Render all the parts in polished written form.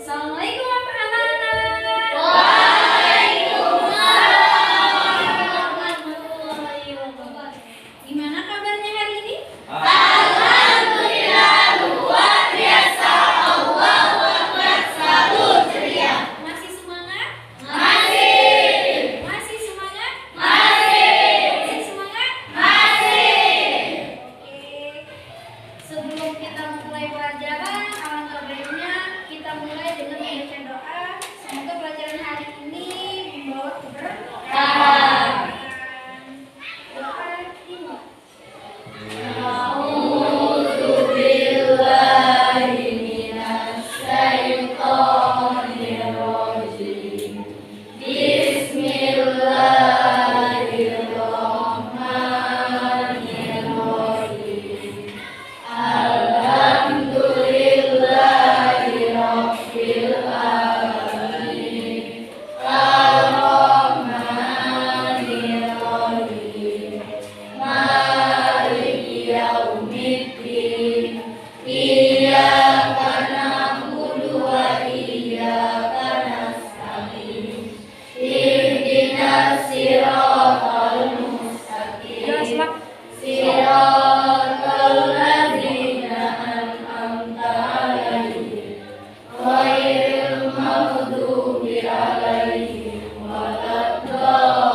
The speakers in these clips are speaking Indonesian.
Assalamualaikum anak-anak. Waalaikumsalam warahmatullahi wabarakatuh. Gimana kabarnya hari ini? Alhamdulillah luar biasa. Allahu Akbar. Selalu ceria. Masih semangat? Masih. Masih semangat? Masih. Masih semangat? Masih. Oke. Sebelum kita mulai pelajaran, alangkah baiknya kita mulai dengan membaca doa. Semoga pelajaran hari ini membawa keberkahan. Doa dimulai. A'udzubillahi minasyaitonirrajim. Bismillahirrahmanirrahim. Alhamdulillahi rabbil alamin. Ar-Rahmanir-Rahim. Maliki yaumiddin. Iyyaka na'budu wa iyyaka nasta'in. Ihdinas siratal mustaqim. Siratal ladzina an'amta 'alaihim ghairil maghdubi 'alaihim waladdallin.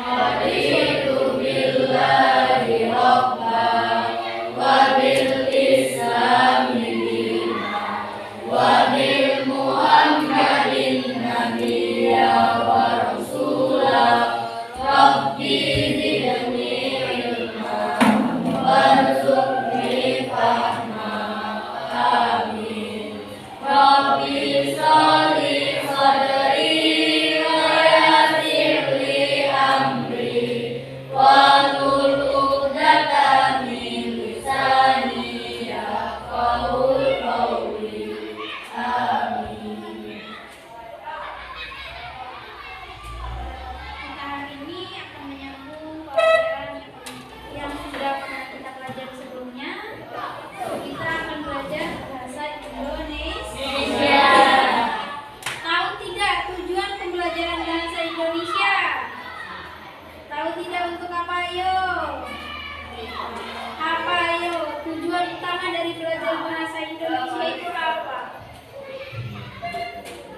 Raditu billahi rabban wa bil islami dinan wa bil muhammadin nabiyya wa rasula. Rabbi zidni ilma warzuqni fahma. Amin. Rabbi sholli sadri wa yassir li amri wahlul 'uqdatam min lisani yafqahu qawli. Amin. Kita hari ini akan menyambung pelajaran yang sudah pernah kita pelajari sebelumnya. Kita akan belajar bahasa Indonesia. Tahu tidak tujuan pembelajaran bahasa Indonesia? Tahu tidak untuk apa ayo? Apa ayo? Tujuan utama dari belajar bahasa Indonesia itu apa?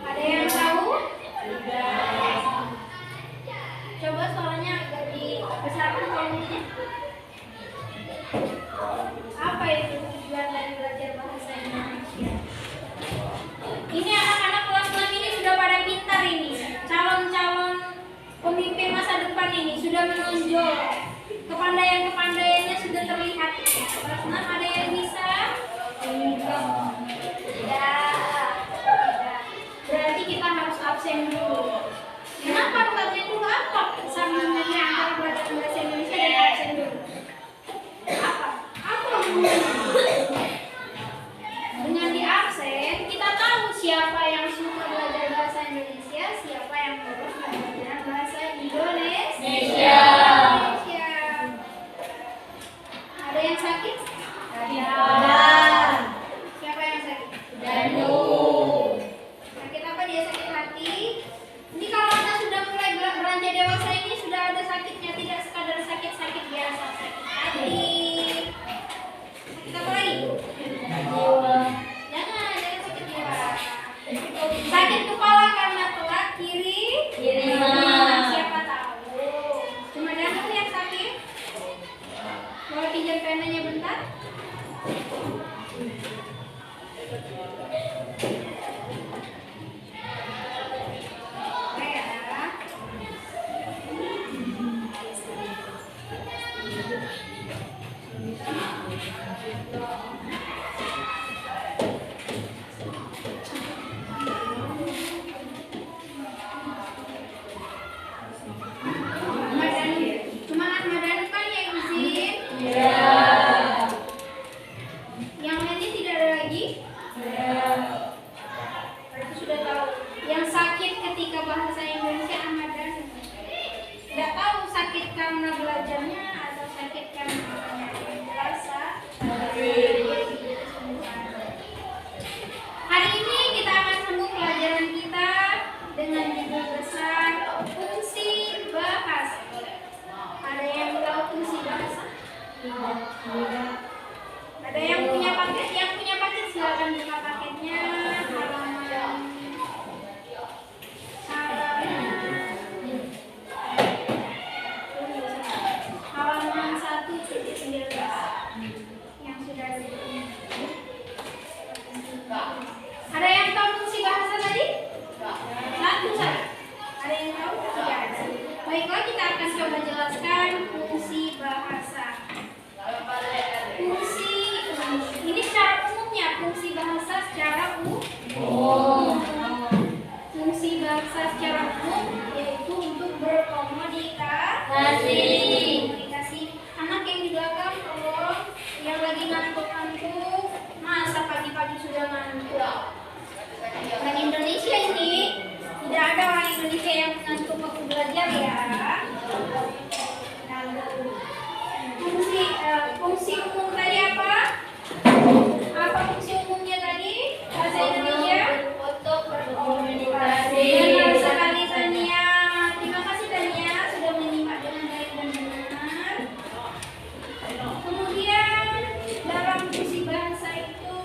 Ada yang tahu? Coba suaranya agak dibesarkan volumenya. Apa itu tujuan dari belajar bahasa Indonesia? Ini anak-anak kelas 6 ini sudah pada pintar ini. Calon-calon pemimpin masa depan ini sudah menonjol. Kepandaian-kepandaiannya sudah terlihat. Kelas 6 ada yang bisa? Tidak. Berarti kita harus absen dulu. Kenapa harus absen dulu? Apa sambungannya antara belajar bahasa Indonesia dan absen dulu? Apa? Apa hubungannya? Dengan di absen, kita tahu siapa yang suka belajar bahasa Indonesia, siapa yang boros belajar bahasa Indonesia. Ada yang sakit? Ada. Siapa yang sakit? Danu. Sakit apa dia? Sakit hati. Ini kalau Anda sudah mulai beranjak dewasa ini sudah ada sakitnya, tidak sekadar sakit-sakit biasa, sakit hati. Sakit apa lagi? Jangan sakit jiwa. Sakit kepala karena telat kiri. Siapa tahu? Cuma Danu yang sakit. Boleh pinjam penanya bentar? Ada yang punya paket silakan buka paketnya. Halaman 1/19 yang sudah ada di sini. Ada yang tahu fungsi bahasa tadi? Satu saja. Ada yang tahu? Tidak ada. Baiklah, kita akan coba jelaskan fungsi bahasa. Ini secara umumnya fungsi bahasa secara umum. Fungsi bahasa secara umum yaitu untuk berkomunikasi. Anak yang di belakang tolong, yang lagi ngantuk-ngantuk, masa pagi-pagi sudah ngantuk. Orang Indonesia ini tidak ada orang Indonesia yang ngantuk waktu belajar ya. Fungsi umum tadi apa? Apa fungsi umumnya tadi? Bahasa Indonesia? Untuk berkomunikasi. Benar sekali Tania. Terima kasih Tania sudah menyimak dengan baik dan benar. Kemudian dalam fungsi bahasa itu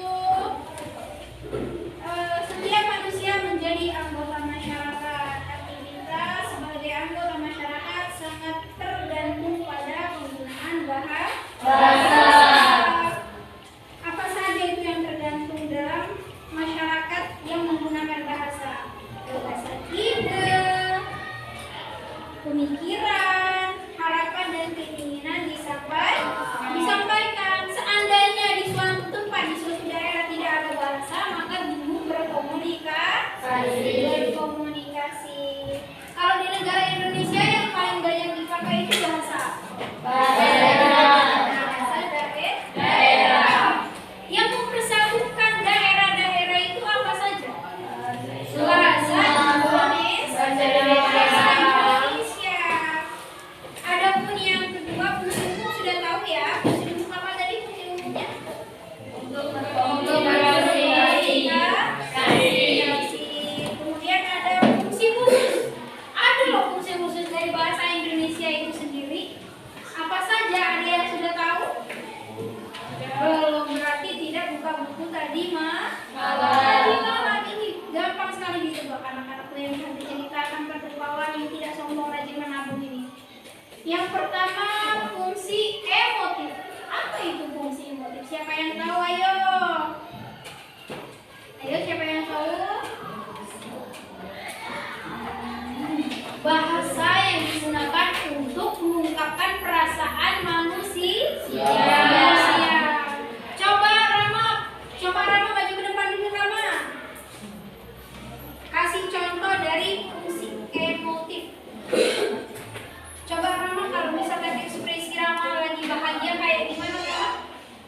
setiap manusia menjadi anggota masyarakat. Aktivitas sebagai anggota masyarakat sangat tergantung pada penggunaan bahasa. Apa saja itu yang tergantung dalam masyarakat yang menggunakan bahasa? Bahasa ide, pemikiran, harapan dan keinginan disampaikan. Seandainya di suatu tempat, di suatu daerah tidak ada bahasa, maka bingung berkomunikasi. Kalau di negara Indonesia yang paling banyak dipakai itu bahasa daerah. Yang mempersatukan daerah-daerah itu apa saja? Bahasa Indonesia. Adapun yang kedua, fungsi umum sudah tahu ya. Fungsi umum apa tadi fungsi umumnya? Untuk berkomunikasi. Kemudian ada fungsi khusus. Ada loh fungsi khusus dari bahasa Indonesia itu sendiri. Apa saja? Ada yang sudah tahu? Belum, berarti tidak buka buku tadi malam ini. Gampang sekali ditebak anak-anakku yang nanti kita akan berterbawan yang tidak sombong rajin menabung ini. Yang pertama, fungsi emotif. Apa itu fungsi emotif? Siapa yang tahu? Ayo, siapa yang tahu? Bahasa yang digunakan untuk mengungkapkan perasaan manusia. Coba Rama maju ke depan dulu Rama. Kasih contoh dari fungsi emotif. Coba Rama kalau misalkan ekspresi Rama lagi bahagia kayak gimana Rama?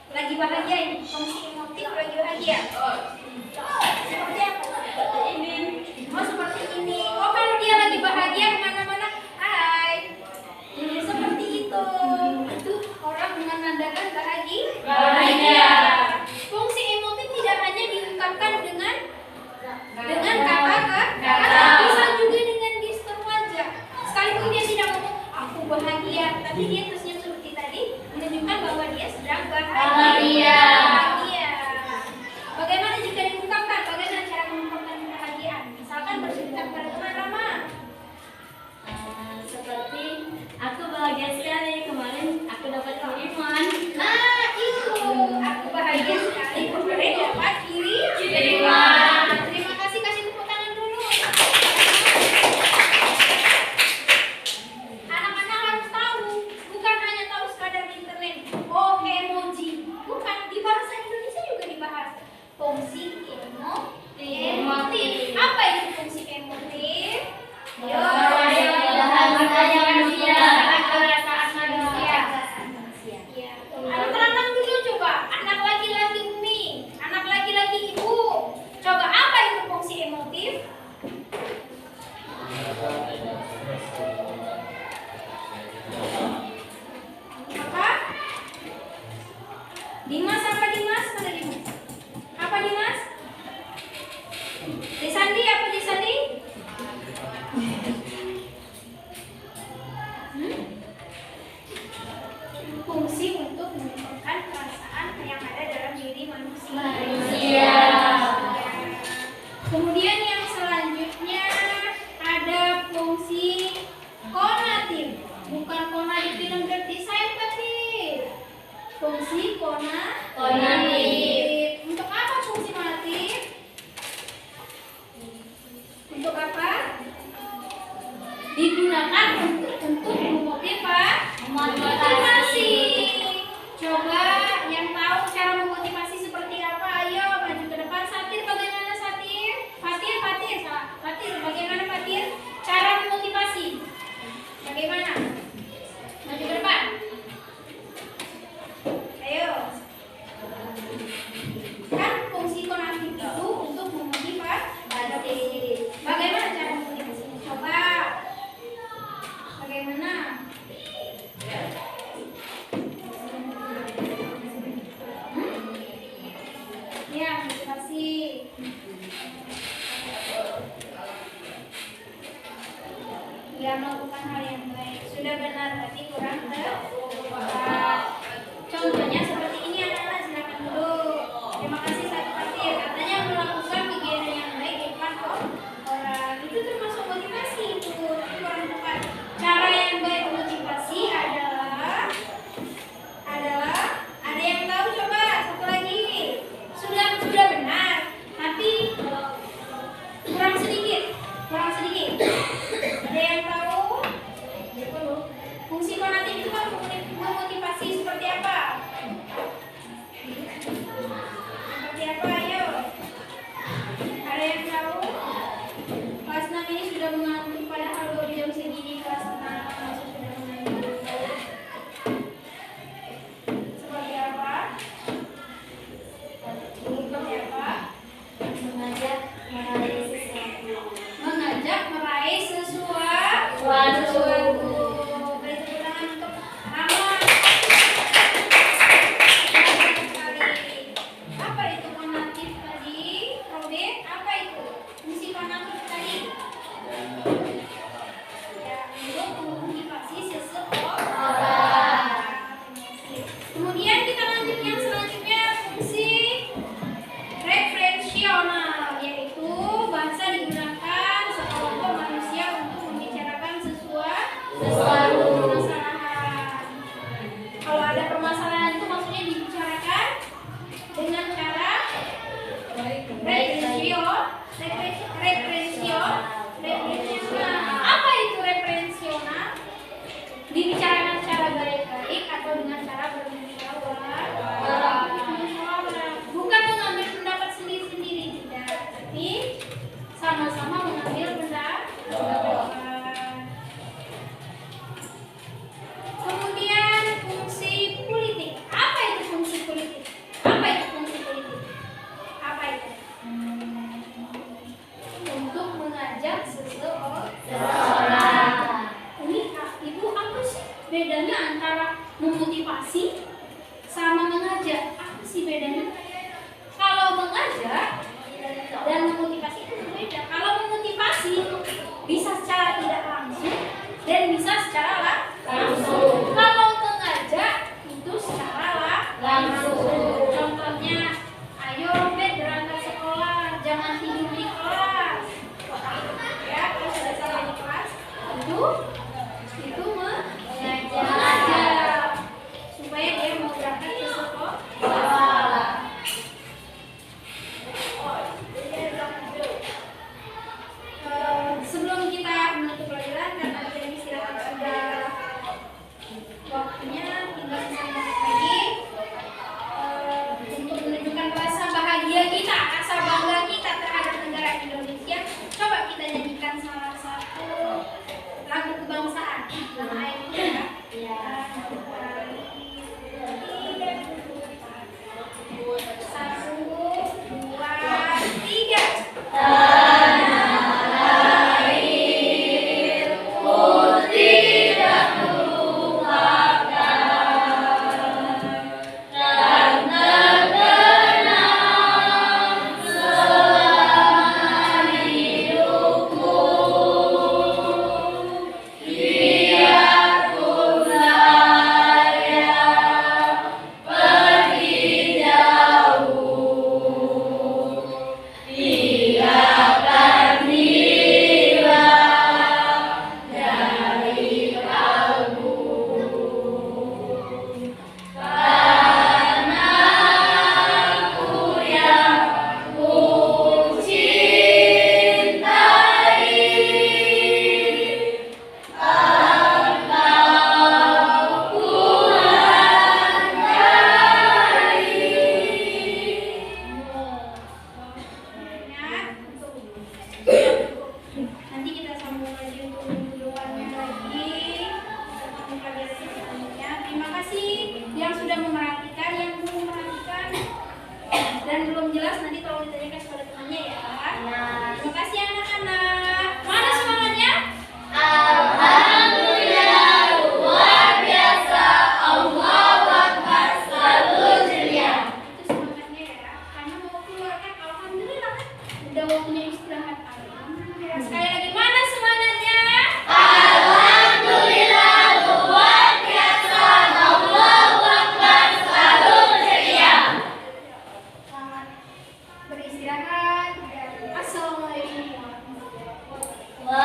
Lagi bahagia ini fungsi emotif lagi bahagia. Seperti apa? Seperti ini. Oh, kalau dia lagi bahagia kemana-mana, hai. Seperti itu. Itu orang menandakan bahagia. Fungsi emotif tidak hanya diungkapkan dengan kata-kata, bisa juga dengan gestur wajah. Sekalipun dia tidak ngomong aku bahagia, tapi dia terusnya seperti tadi menunjukkan bahwa dia sedang bahagia. Bagaimana jika diungkapkan? Bagaimana cara mengungkapkan kebahagiaan? Misalkan bercerita kepada teman Rama. Seperti aku bahagia sekali kemarin aku dapat kiriman. Nah, itu aku bahagia sekali kemarin dapat Kiriman. Terima kasih, kasih tepuk tangan dulu. Anak-anak harus tahu, bukan hanya tahu sekadar di internet. Oh, emoji. Bukan, di bahasa Indonesia juga dibahas. Fungsi emotif. Apa itu fungsi emotif? Anak-anak dulu coba. Anak laki-laki Umi, anak laki-laki Ibu. Coba apa itu fungsi emotif? Apa? Dimas apa Dimas? Mana Dimas? Apa Dimas? Desandi apa Desandi? Kan fungsi kognitif itu untuk memotivasi. Bagaimana cara memotivasinya? Coba. Bagaimana? Ya, motivasi. Dia melakukan hal yang baik. Sudah benar, tapi kurang tepat. Contohnya seperti ini adalah silakan dulu. Terima kasih satu kali. Katanya melakukan kegiatan yang baik di depan orang. Itu termasuk motivasi itu. Tapi kurang tepat. Cara yang baik motivasi adalah ada yang tahu coba satu lagi. Sudah benar. dan belum jelas nanti tolong ditanyakan kepada temannya ya. Nah, Terima kasih anak-anak. Mana semangatnya? alhamdulillah luar biasa. Allahu Akbar selalu ceria. Itu semangatnya ya. Karena mau keluar kan alhamdulillah kan udah waktunya istirahat. Alhamdulillah. Sekali